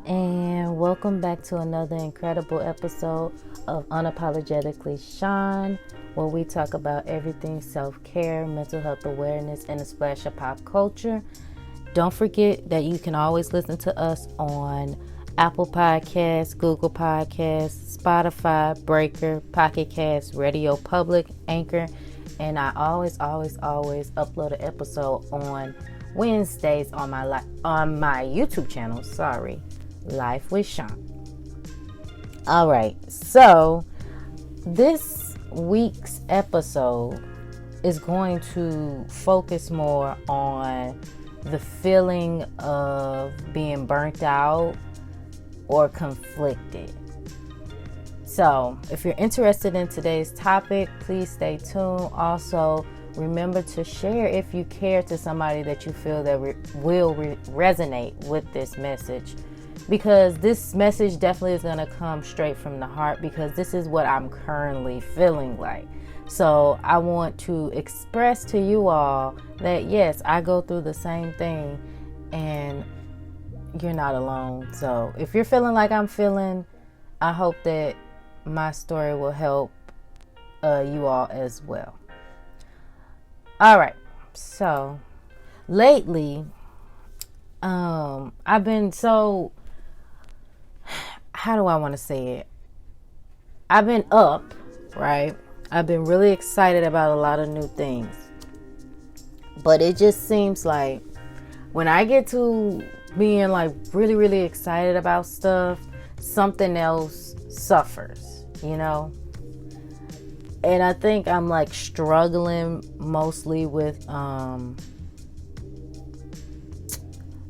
And welcome back to another incredible episode of Unapologetically Shaun, where we talk about everything self-care, mental health awareness, and a splash of pop culture. Don't forget that you can always listen to us on Apple Podcasts, Google Podcasts, Spotify, Breaker, Pocket Casts, Radio Public, Anchor, and I always upload an episode on Wednesdays on my YouTube channel. Life with Shaun. All right, so this week's episode is going to focus more on the feeling of being burnt out or conflicted. So if you're interested in today's topic, please stay tuned. Also, remember to share if you care to somebody that you feel that will resonate with this message, because this message definitely is going to come straight from the heart, because this is what I'm currently feeling like. So I want to express to you all that yes, I go through the same thing and you're not alone. So if you're feeling like I'm feeling, I hope that my story will help you all as well. All right, so lately, I've been so, how do I want to say it? I've been up, right? I've been really excited about a lot of new things. But it just seems like when I get to being like really, really excited about stuff, something else suffers, you know? And I think I'm like struggling mostly with, how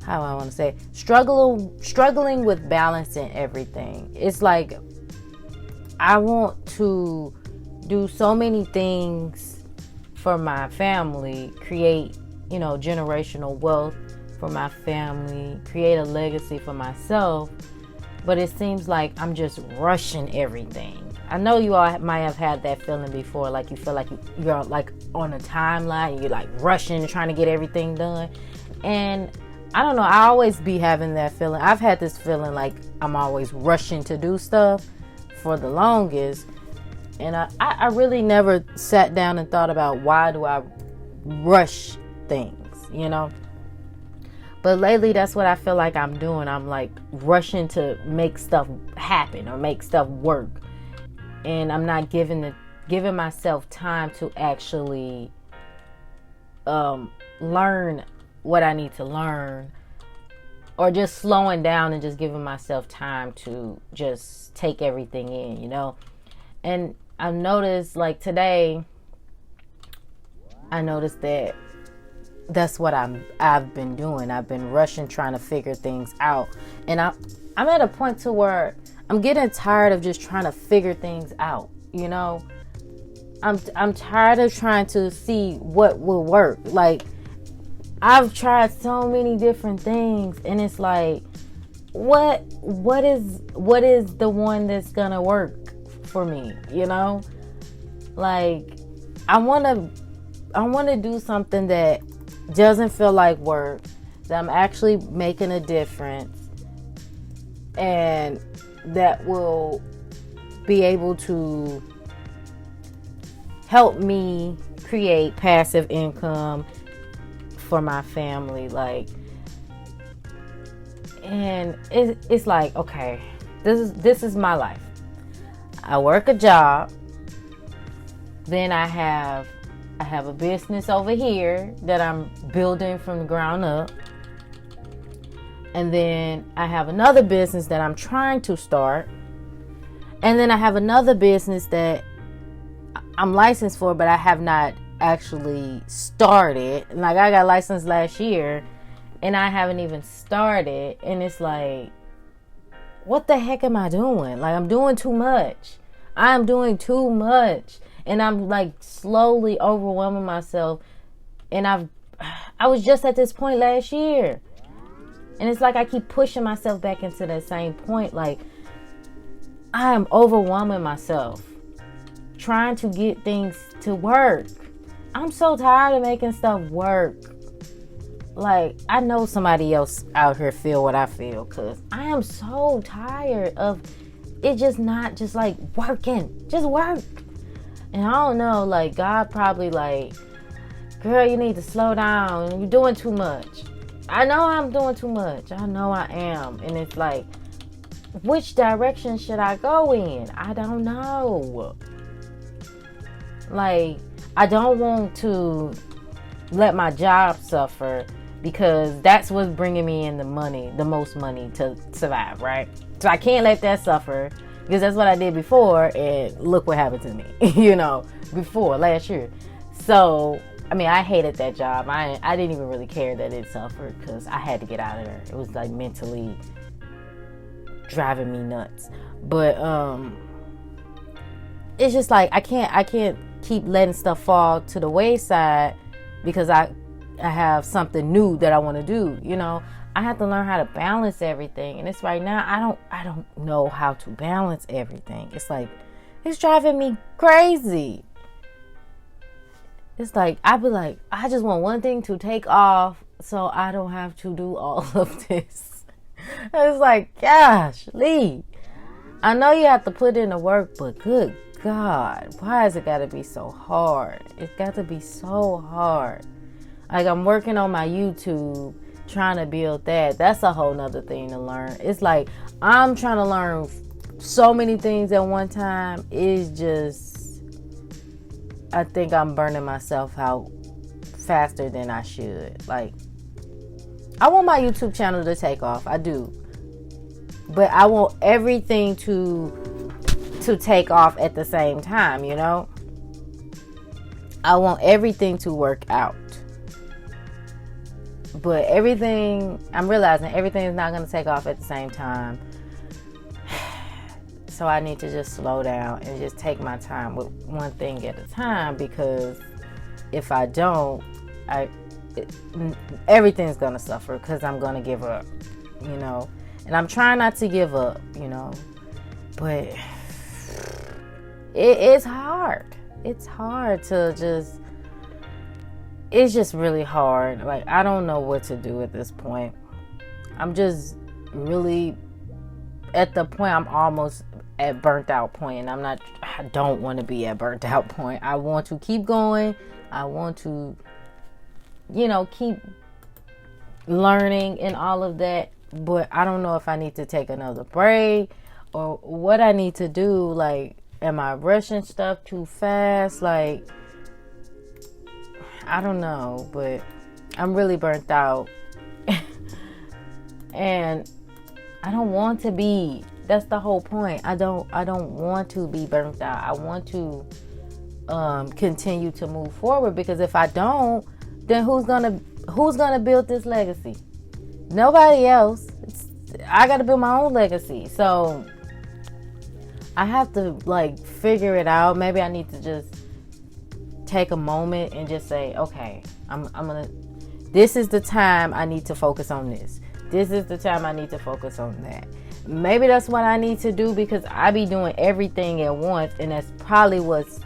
I want to say, struggling with balancing everything. It's like I want to do so many things for my family, create, generational wealth for my family, create a legacy for myself, but it seems like I'm just rushing everything. I know you all might have had that feeling before, like you feel like you're like on a timeline, you're like rushing, trying to get everything done. And I don't know, I always be having that feeling. I've had this feeling like I'm always rushing to do stuff for the longest. And I really never sat down and thought about why do I rush things, But lately, that's what I feel like I'm doing. I'm like rushing to make stuff happen or make stuff work. And I'm not giving myself time to actually learn what I need to learn, or just slowing down and just giving myself time to just take everything in, And I've noticed, like today, I noticed that that's what I've been doing. I've been rushing, trying to figure things out. And I'm at a point to where I'm getting tired of just trying to figure things out, I'm tired of trying to see what will work. Like, I've tried so many different things, and it's like, what is the one that's gonna work for me, Like, I want to do something that doesn't feel like work, that I'm actually making a difference, and that will be able to help me create passive income for my family. Like, and it's like, okay, this is my life. I work a job, then I have a business over here that I'm building from the ground up. And then I have another business that I'm trying to start. And then I have another business that I'm licensed for, but I have not actually started. Like, I got licensed last year and I haven't even started. And it's like, what the heck am I doing? Like, I'm doing too much. I'm doing too much. And I'm like slowly overwhelming myself. And I was just at this point last year. And it's like I keep pushing myself back into that same point. Like, I am overwhelming myself, trying to get things to work. I'm so tired of making stuff work. like, I know somebody else out here feel what I feel, because I am so tired of it just not just like working. Just work. And I don't know, like, God probably like, girl, you need to slow down. You're doing too much. I know I'm doing too much. I know I am. And it's like, which direction should I go in? I don't know. Like, I don't want to let my job suffer, because that's what's bringing me in the most money to survive, right? So I can't let that suffer, because that's what I did before, and look what happened to me, before last year. So, I mean, I hated that job. I didn't even really care that it suffered, because I had to get out of there. It was like mentally driving me nuts. But it's just like I can't keep letting stuff fall to the wayside, because I have something new that I want to do. I have to learn how to balance everything, and it's right now I don't know how to balance everything. It's like, it's driving me crazy. It's like, I be like, I just want one thing to take off so I don't have to do all of this. It's like, gosh, Lee, I know you have to put in the work, but good God, why has it got to be so hard? It's got to be so hard. Like, I'm working on my YouTube, trying to build that. That's a whole nother thing to learn. It's like, I'm trying to learn so many things at one time. It's just, I think I'm burning myself out faster than I should. Like, I want my YouTube channel to take off. I do. But I want everything to take off at the same time, I want everything to work out. But I'm realizing everything is not going to take off at the same time. So I need to just slow down and just take my time with one thing at a time, because if I don't, everything's going to suffer, because I'm going to give up, And I'm trying not to give up, But it's hard. It's hard to just... It's just really hard. Like, I don't know what to do at this point. I'm just really at the point, I'm almost at burnt out point. And I don't want to be at burnt out point. I want to keep going. I want to, keep learning and all of that. But I don't know if I need to take another break or what I need to do. Like, am I rushing stuff too fast? Like, I don't know, but I'm really burnt out. And I don't want to be. That's the whole point. I don't want to be burnt out. I want to continue to move forward, because if I don't, then who's gonna build this legacy? Nobody else. I got to build my own legacy. So I have to figure it out. Maybe I need to just take a moment and just say, okay, I'm gonna, this is the time I need to focus on this. This is the time I need to focus on that. Maybe that's what I need to do, because I be doing everything at once, and that's probably what's,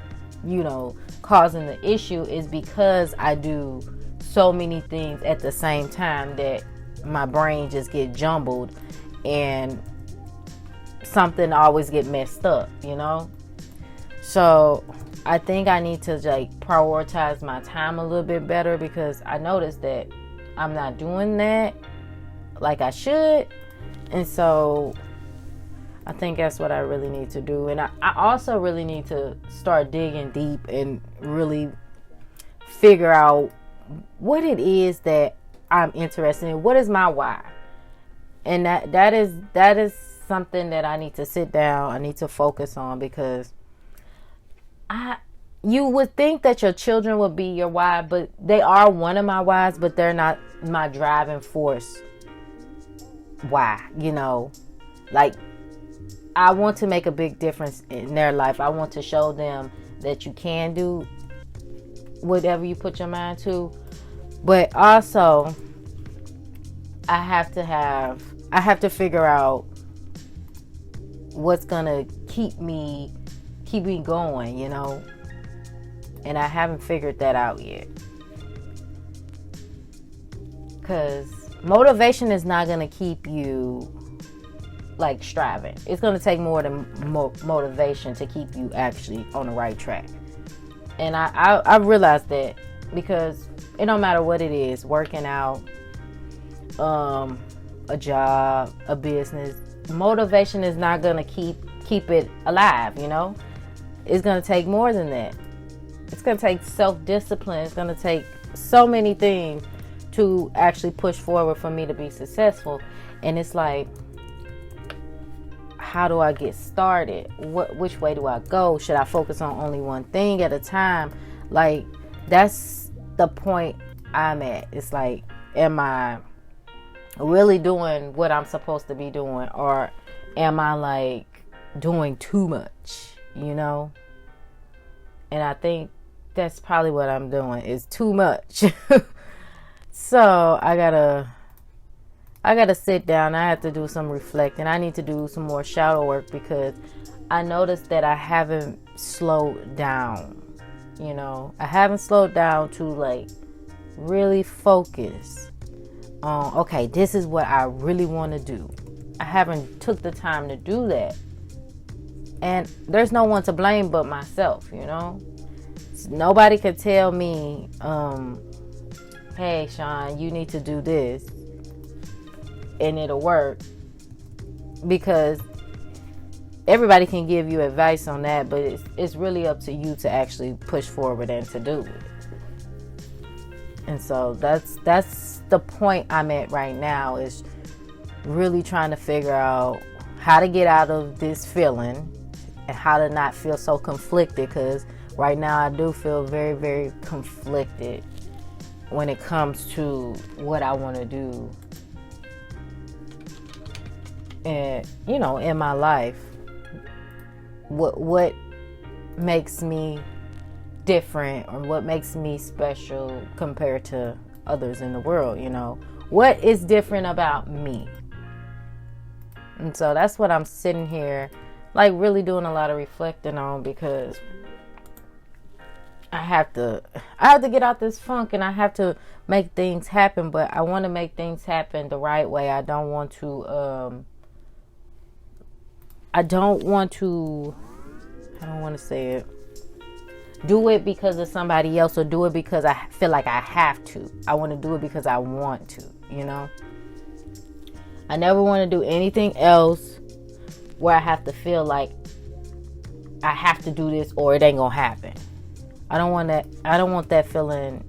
causing the issue, is because I do so many things at the same time that my brain just get jumbled and something always get messed up, So I think I need to prioritize my time a little bit better, because I noticed that I'm not doing that like I should. And so I think that's what I really need to do. And I also really need to start digging deep and really figure out what it is that I'm interested in. What is my why? And that is something that I need to sit down. I need to focus on, because you would think that your children would be your why, but they are one of my whys, but they're not my driving force. Why? I want to make a big difference in their life. I want to show them that you can do whatever you put your mind to. But also, I have to figure out what's gonna keep me going, And I haven't figured that out yet. Because motivation is not going to keep you like striving. It's going to take more than motivation to keep you actually on the right track. And I realized that, because it don't matter what it is, working out, a job, a business, motivation is not going to keep it alive, you know? It's going to take more than that. It's going to take self-discipline. It's going to take so many things to actually push forward for me to be successful. And it's like, how do I get started? Which way do I go? Should I focus on only one thing at a time? Like, that's the point I'm at. It's like, am I really doing what I'm supposed to be doing, or am I like doing too much, you know? And I think that's probably what I'm doing, is too much. So I gotta sit down. I have to do some reflecting. I need to do some more shadow work, because I noticed that I haven't slowed down. You know, I haven't slowed down to like really focus on, okay, this is what I really want to do. I haven't took the time to do that. And there's no one to blame but myself, you know. Nobody could tell me, hey, Shaun, you need to do this and it'll work, because everybody can give you advice on that, but it's really up to you to actually push forward and to do it. And so that's the point I'm at right now, is really trying to figure out how to get out of this feeling and how to not feel so conflicted, because right now I do feel very, very conflicted when it comes to what I want to do, and you know, in my life, what makes me different, or what makes me special compared to others in the world, you know, what is different about me. And so that's what I'm sitting here like really doing a lot of reflecting on, because I have to get out this funk, and I have to make things happen, but I want to make things happen the right way. I don't want to say it, do it because of somebody else, or do it because I feel like I have to. I want to do it because I want to, you know? I never want to do anything else where I have to feel like I have to do this or it ain't gonna happen. I don't want that feeling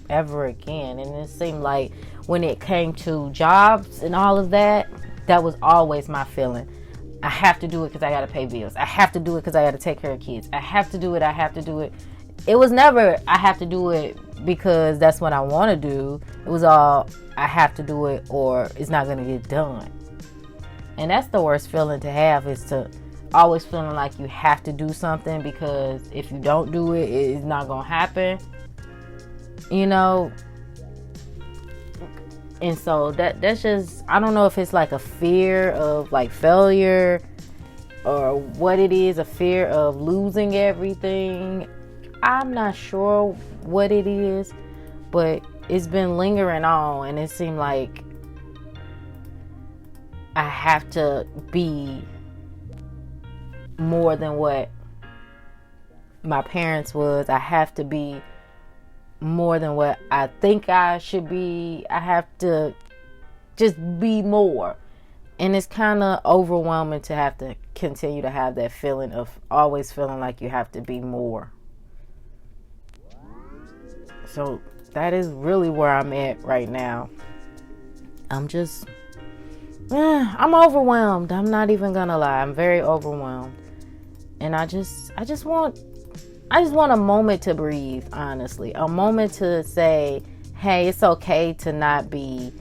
ever again. And it seemed like when it came to jobs and all of that, that was always my feeling. I have to do it because I got to pay bills. I have to do it because I got to take care of kids. I have to do it. It was never, I have to do it because that's what I want to do. It was all, I have to do it or it's not going to get done. And that's the worst feeling to have, is to always feeling like you have to do something, because if you don't do it, it's not going to happen. You know? And so that's just, I don't know if it's like a fear of like failure or what it is, a fear of losing everything. I'm not sure what it is, but it's been lingering on, and it seemed like I have to be more than what my parents was. I have to be more than what I think I should be. I have to just be more. And it's kind of overwhelming to have to continue to have that feeling of always feeling like you have to be more. So that is really where I'm at right now. I'm overwhelmed. I'm not even gonna lie. I'm very overwhelmed. And I just want a moment to breathe, honestly. A moment to say, hey, it's okay to not be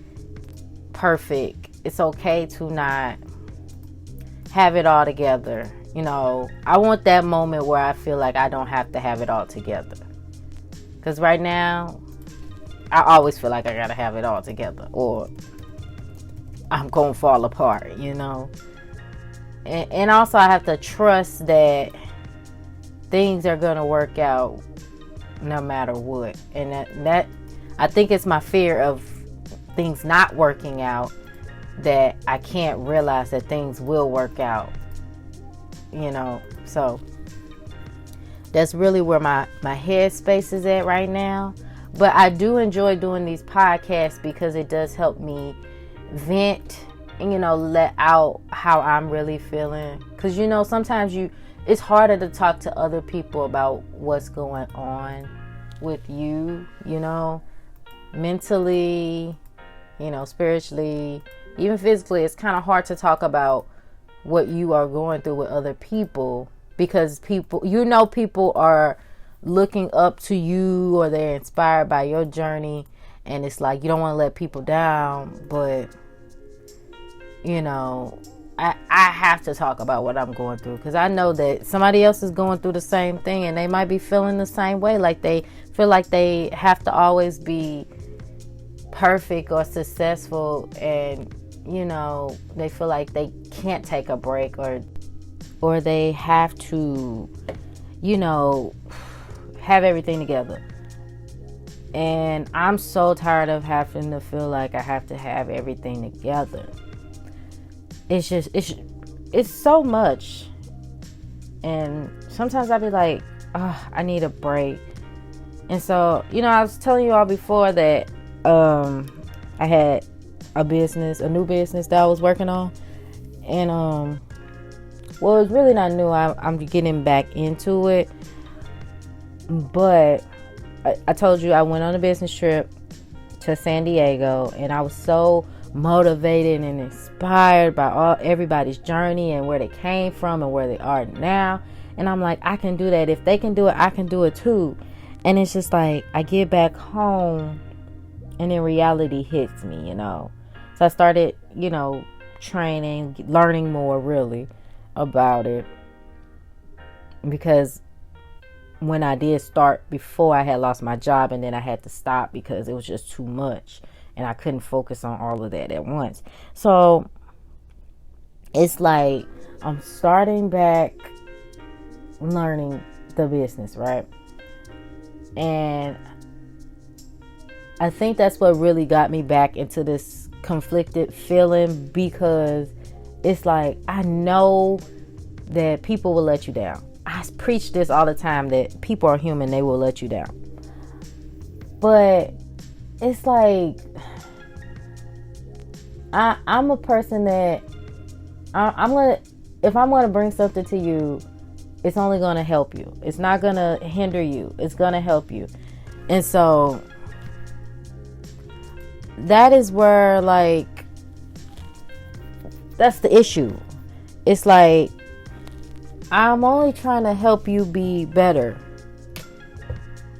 perfect. It's okay to not have it all together. You know, I want that moment where I feel like I don't have to have it all together. Because right now, I always feel like I gotta have it all together, or I'm gonna fall apart, you know. And also I have to trust that things are gonna work out no matter what. And that I think it's my fear of things not working out, that I can't realize that things will work out, so that's really where my headspace is at right now. But I do enjoy doing these podcasts because it does help me vent and, let out how I'm really feeling. Because, sometimes it's harder to talk to other people about what's going on with you, mentally, spiritually, even physically. It's kind of hard to talk about what you are going through with other people, because people are looking up to you, or they're inspired by your journey, and it's like you don't want to let people down, but I have to talk about what I'm going through, because I know that somebody else is going through the same thing, and they might be feeling the same way, like they feel like they have to always be perfect or successful, and they feel like they can't take a break, or they have to have everything together. And I'm so tired of having to feel like I have to have everything together. It's so much. And sometimes I'll be like, oh, I need a break. And so, I was telling you all before that I had a new business that I was working on. And well, it's really not new. I'm getting back into it. But I told you I went on a business trip to San Diego, and I was so motivated and inspired by everybody's journey and where they came from and where they are now. And I'm like, I can do that. If they can do it, I can do it too. And it's just like I get back home, and then reality hits me, So I started, training, learning more really about it, because when I did start before, I had lost my job, and then I had to stop because it was just too much, and I couldn't focus on all of that at once. So it's like I'm starting back learning the business, right? And I think that's what really got me back into this conflicted feeling, because it's like I know that people will let you down. I preach this all the time, that people are human, they will let you down. But it's like I'm a person that if I'm gonna bring something to you, it's only gonna help you. It's not gonna hinder you. It's gonna help you. And so that is where, like, that's the issue. It's like I'm only trying to help you be better.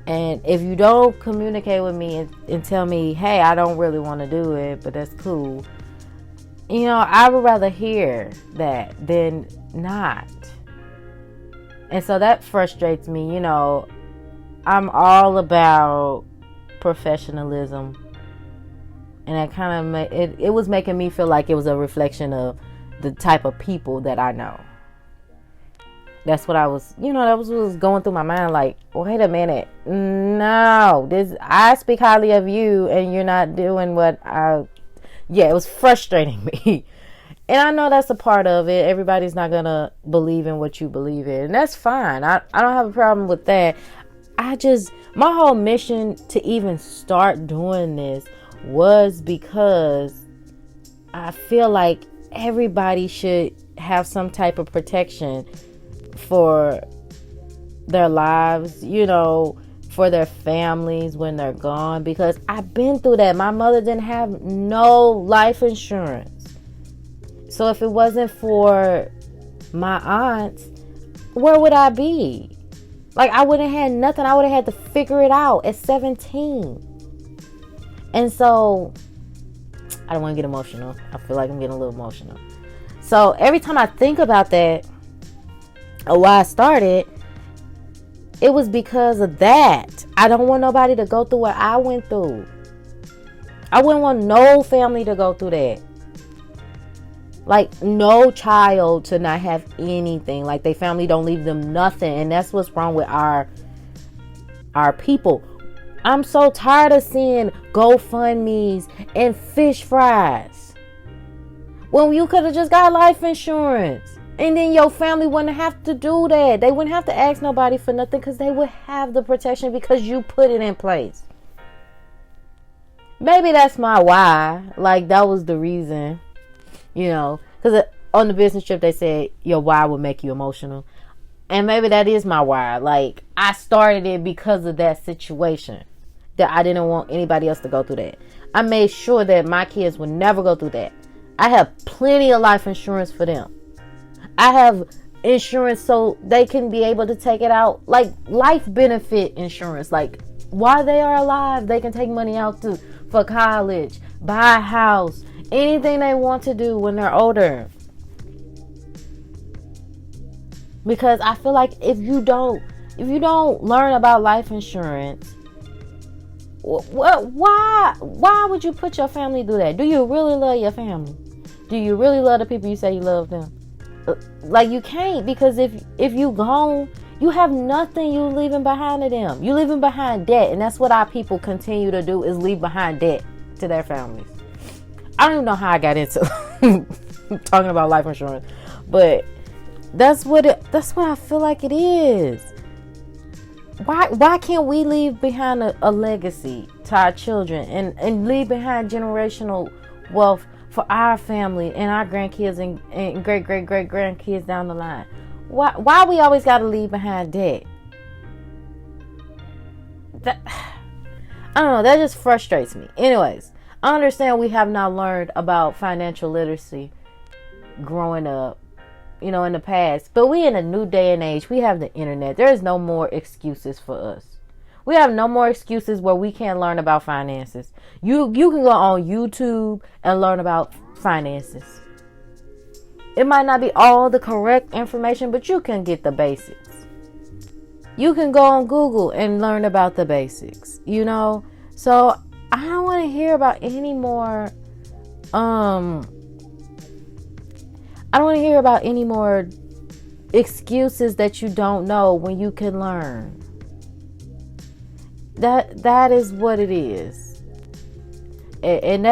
And if you don't communicate with me and tell me, hey, I don't really want to do it, but that's cool, I would rather hear that than not. And so that frustrates me. I'm all about professionalism. And that kind of it was making me feel like it was a reflection of the type of people that I know. That's what I was, that was what was going through my mind. Like, wait a minute. No, I speak highly of you, and you're not doing what it was frustrating me. And I know that's a part of it. Everybody's not going to believe in what you believe in. And that's fine. I don't have a problem with that. My whole mission to even start doing this was because I feel like everybody should have some type of protection for their lives, for their families when they're gone, because I've been through that. My mother didn't have no life insurance. So if it wasn't for my aunts, where would I be? Like, I wouldn't have had nothing. I would have had to figure it out at 17. And so I don't want to get emotional. I feel like I'm getting a little emotional. So every time I think about that, or why I started, it was because of that. I don't want nobody to go through what I went through. I wouldn't want no family to go through that. Like, no child to not have anything. Like, their family don't leave them nothing. And that's what's wrong with our people. I'm so tired of seeing GoFundMe's and fish fries. When you could have just got life insurance. And then your family wouldn't have to do that. They wouldn't have to ask nobody for nothing because they would have the protection because you put it in place. Maybe that's my why. Like, that was the reason. You know, because on the business trip, they said your why would make you emotional. And maybe that is my why. Like, I started it because of that situation. That I didn't want anybody else to go through that. I made sure that my kids would never go through that. I have plenty of life insurance for them. I have insurance so they can be able to take it out. Like, life benefit insurance. Like, while they are alive, they can take money out for college, buy a house, anything they want to do when they're older. Because I feel like if you don't learn about life insurance, why would you put your family through that? Do you really love your family? Do you really love the people you say you love them? Like, you can't, because if you gone, you have nothing you leaving behind to them. You leaving behind debt, and that's what our people continue to do, is leave behind debt to their families. I don't even know how I got into talking about life insurance, but that's what I feel like it is. Why can't we leave behind a legacy to our children and leave behind generational wealth for our family and our grandkids and great grandkids down the line? Why we always got to leave behind debt? I don't know. That just frustrates me. Anyways, I understand we have not learned about financial literacy growing up, in the past. But we in a new day and age. We have the internet. There is no more excuses for us. We have no more excuses where we can't learn about finances. You can go on YouTube and learn about finances. It might not be all the correct information, but you can get the basics. You can go on Google and learn about the basics, So I don't want to hear about any more I don't want to hear about any more excuses that you don't know when you can learn. That is what it is. And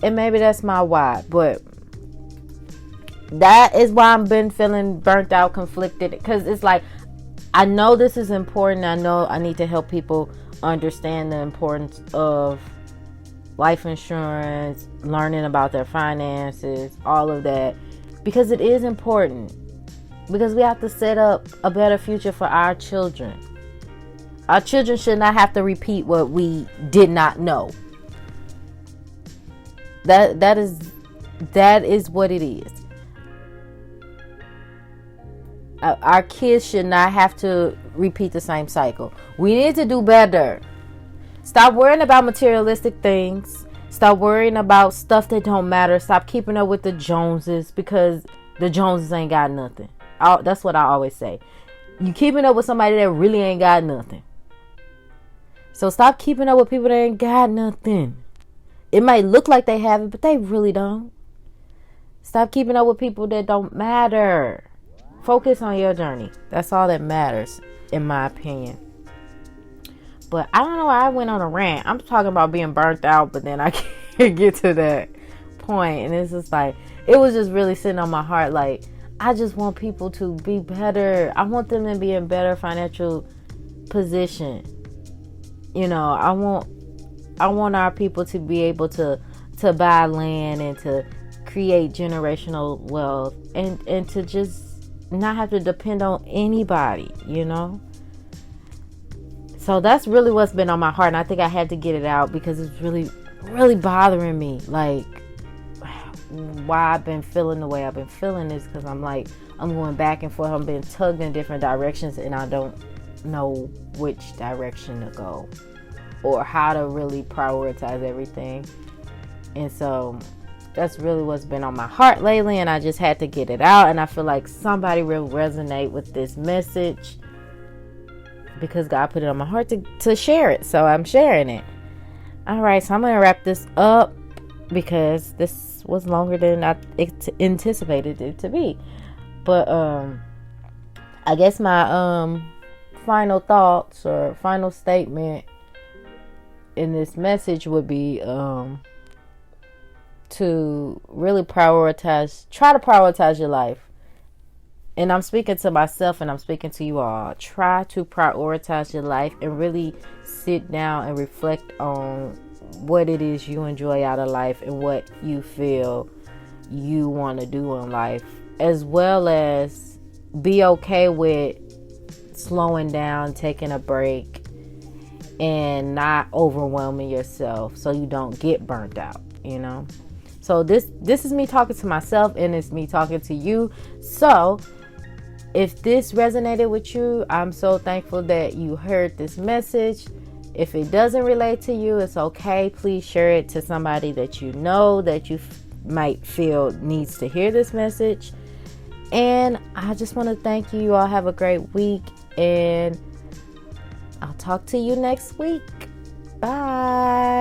maybe that's my why, but that is why I've been feeling burnt out, conflicted, because it's like, I know this is important. I know I need to help people understand the importance of life insurance, learning about their finances, all of that, because it is important. Because we have to set up a better future for our children. Our children should not have to repeat what we did not know. That is what it is. Our kids should not have to repeat the same cycle. We need to do better. Stop worrying about materialistic things. Stop worrying about stuff that don't matter. Stop keeping up with the Joneses, because the Joneses ain't got nothing. That's what I always say. You keeping up with somebody that really ain't got nothing. So stop keeping up with people that ain't got nothing. It might look like they have it, but they really don't. Stop keeping up with people that don't matter. Focus on your journey. That's all that matters, in my opinion. But I don't know why I went on a rant. I'm talking about being burnt out, but then I can't get to that point. And it's just like, it was just really sitting on my heart. Like, I just want people to be better. I want them to be in better financial position. I want our people to be able to buy land and to create generational wealth and to just not have to depend on anybody, So that's really what's been on my heart, and I think I had to get it out because it's really, really bothering me. Like, why I've been feeling the way I've been feeling is because I'm going back and forth. I'm being tugged in different directions, and I don't know which direction to go or how to really prioritize everything. And so that's really what's been on my heart lately, and I just had to get it out. And I feel like somebody will resonate with this message because God put it on my heart to share it. So I'm sharing it. All right, so I'm going to wrap this up because this was longer than I anticipated it to be. But I guess my final thoughts or final statement in this message would be to really try to prioritize your life. And I'm speaking to myself and I'm speaking to you all. Try to prioritize your life and really sit down and reflect on what it is you enjoy out of life and what you feel you want to do in life, as well as be okay with slowing down, taking a break, and not overwhelming yourself so you don't get burnt out, So this is me talking to myself, and it's me talking to you. So if this resonated with you, I'm so thankful that you heard this message. If it doesn't relate to you, it's okay. Please share it to somebody that you know that you might feel needs to hear this message. And I just want to thank you. You all have a great week, and I'll talk to you next week. Bye.